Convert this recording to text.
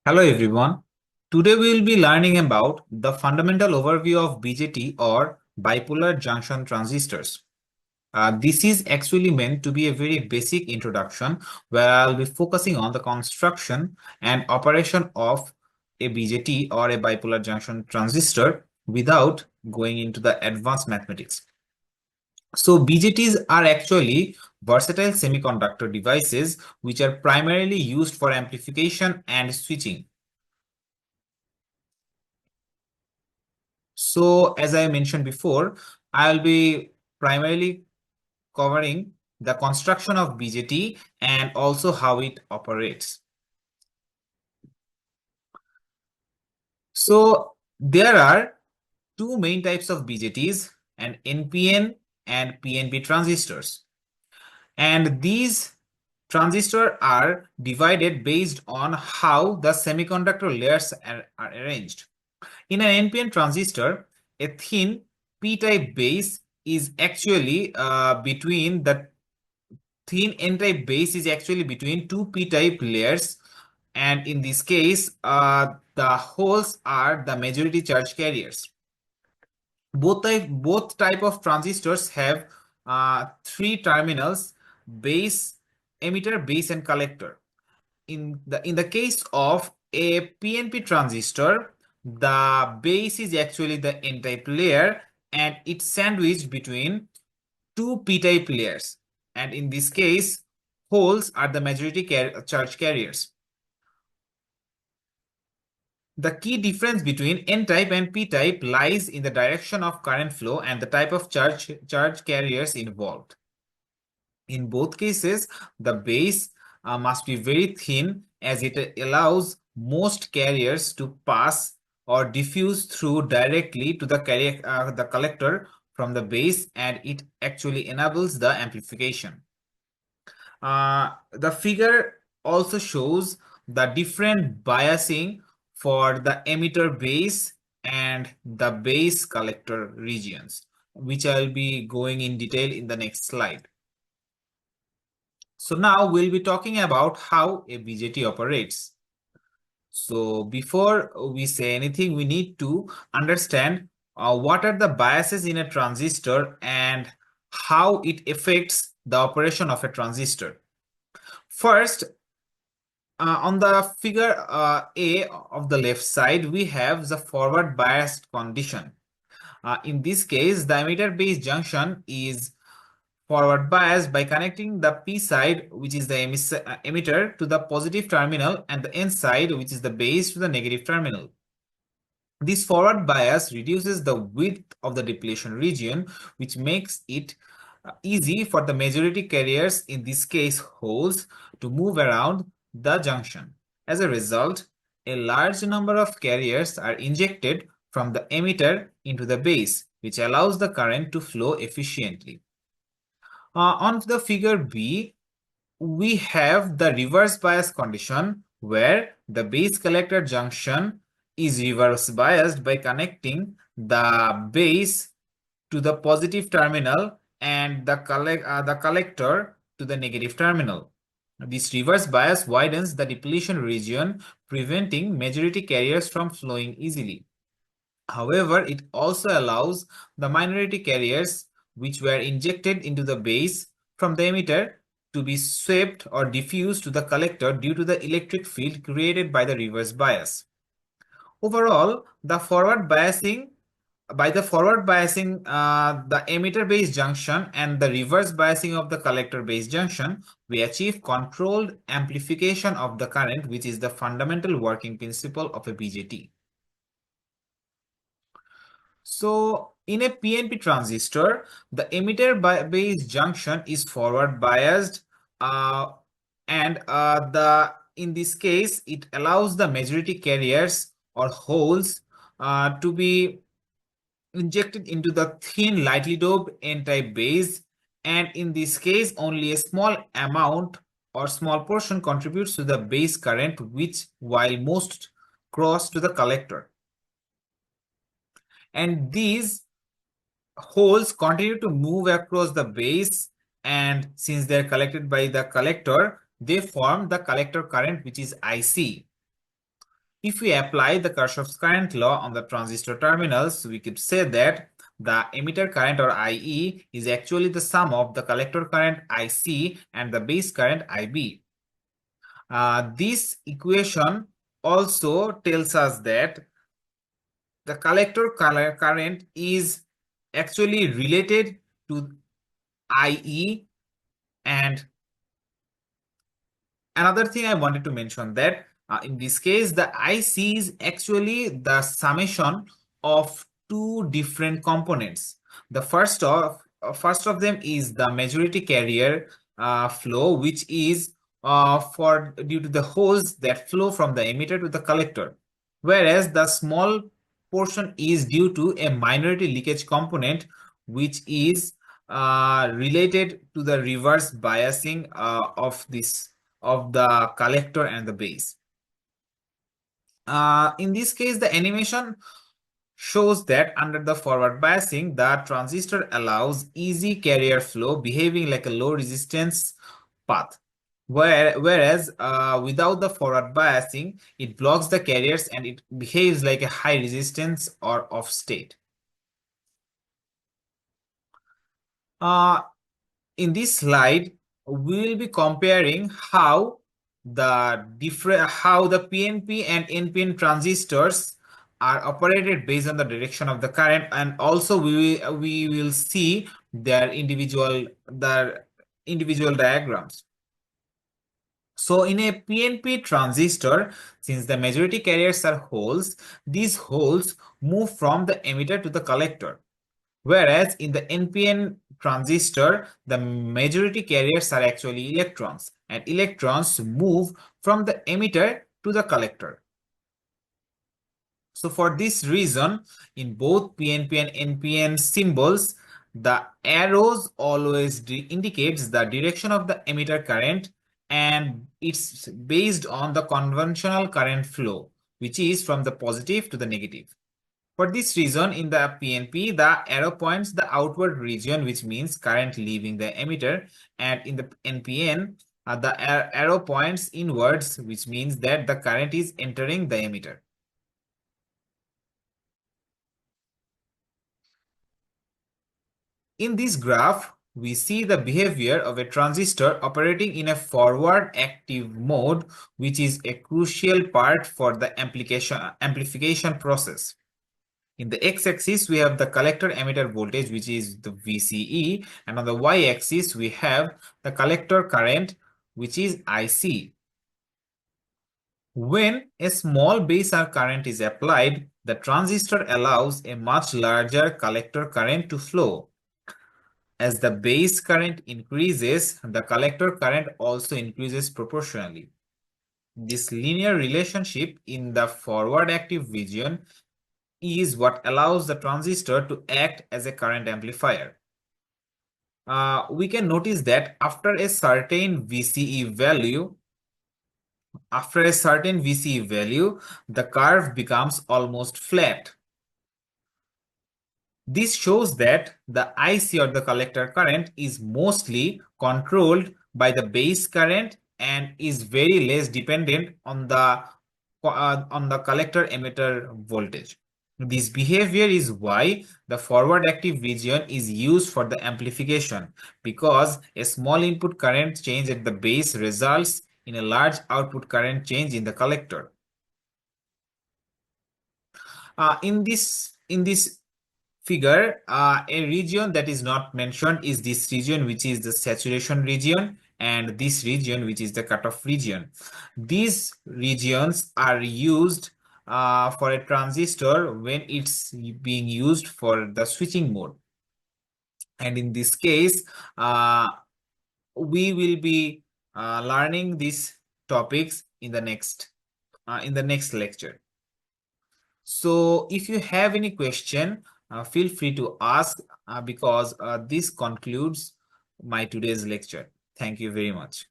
Hello everyone. Today we will be learning about the fundamental overview of BJT or bipolar junction transistors. This is actually meant to be a very basic introduction where I'll be focusing on the construction and operation of a BJT or a bipolar junction transistor without going into the advanced mathematics. So BJTs are actually versatile semiconductor devices which are primarily used for amplification and switching. So as I mentioned before, I'll be primarily covering the construction of BJT and also how it operates. So there are two main types of BJTs, and NPN and PNP transistors. And these transistors are divided based on how the semiconductor layers are arranged. In an NPN transistor, a thin p-type base is actually between the thin n-type base is actually between two p-type layers, and in this case, the holes are the majority charge carriers. Both type of transistors have three terminals: base, emitter, base, and collector. In the case of a PNP transistor, the base is actually the n-type layer and it's sandwiched between two p-type layers, and in this case holes are the majority charge carriers. The key difference between n-type and p-type lies in the direction of current flow and the type of charge carriers involved. In both cases, the base must be very thin, as it allows most carriers to pass or diffuse through directly to the collector from the base, and it actually enables the amplification. The figure also shows the different biasing for the emitter base and the base collector regions, which I'll be going in detail in the next slide. So now we'll be talking about how a BJT operates. So before we say anything, we need to understand what are the biases in a transistor and how it affects the operation of a transistor. First, on the figure A of the left side, we have the forward biased condition. In this case, the emitter base junction is forward biased by connecting the P side, which is the emitter, to the positive terminal, and the N side, which is the base, to the negative terminal. This forward bias reduces the width of the depletion region, which makes it easy for the majority carriers, in this case holes, to move around the junction. As a result, a large number of carriers are injected from the emitter into the base, which allows the current to flow efficiently. On the figure B, we have the reverse bias condition, where the base collector junction is reverse biased by connecting the base to the positive terminal and the collector to the negative terminal. This reverse bias widens the depletion region, preventing majority carriers from flowing easily. However, it also allows the minority carriers which were injected into the base from the emitter to be swept or diffused to the collector due to the electric field created by the reverse bias. Overall, the forward biasing the emitter base junction and the reverse biasing of the collector base junction, we achieve controlled amplification of the current, which is the fundamental working principle of a BJT. So in a PNP transistor, the emitter base junction is forward biased, and in this case, it allows the majority carriers or holes to be injected into the thin lightly doped n-type base, and in this case only a small amount or small portion contributes to the base current, while most cross to the collector. And these holes continue to move across the base, and since they're collected by the collector, they form the collector current, which is IC. If we apply the Kirchhoff's current law on the transistor terminals, we could say that the emitter current, or IE, is actually the sum of the collector current IC and the base current IB. This equation also tells us that the collector current is actually related to IE. And another thing I wanted to mention that in this case, the IC is actually the summation of two different components. The first of them is the majority carrier flow, which is due to the holes that flow from the emitter to the collector, whereas the small portion is due to a minority leakage component, which is related to the reverse biasing of the collector and the base. In this case, the animation shows that under the forward biasing, the transistor allows easy carrier flow, behaving like a low resistance path. Whereas without the forward biasing, it blocks the carriers and it behaves like a high resistance or off state. In this slide, we will be comparing how the PNP and NPN transistors are operated based on the direction of the current, and also we will see their individual diagrams. So in a PNP transistor, since the majority carriers are holes, these holes move from the emitter to the collector. Whereas in the NPN transistor, the majority carriers are actually electrons, and electrons move from the emitter to the collector. So for this reason, in both PNP and NPN symbols, the arrows always indicates the direction of the emitter current, and it's based on the conventional current flow, which is from the positive to the negative. For this reason, in the PNP, the arrow points the outward region, which means current leaving the emitter, and in the NPN, the arrow points inwards, which means that the current is entering the emitter. In this graph, we see the behavior of a transistor operating in a forward active mode, which is a crucial part for the amplification process. In the x-axis, we have the collector emitter voltage, which is the VCE, and on the y-axis, we have the collector current, which is IC. When a small base R current is applied, the transistor allows a much larger collector current to flow. As the base current increases, the collector current also increases proportionally. This linear relationship in the forward active region is what allows the transistor to act as a current amplifier. We can notice that after a certain VCE value, the curve becomes almost flat. This shows that the IC, or the collector current, is mostly controlled by the base current and is very less dependent on the collector emitter voltage. This behavior is why the forward active region is used for the amplification, because a small input current change at the base results in a large output current change in the collector. In this figure, a region that is not mentioned is this region, which is the saturation region, and this region, which is the cutoff region. These regions are used for a transistor when it's being used for the switching mode. And in this case, we will be learning these topics in the next lecture. So if you have any question, feel free to ask, because this concludes my today's lecture. Thank you very much.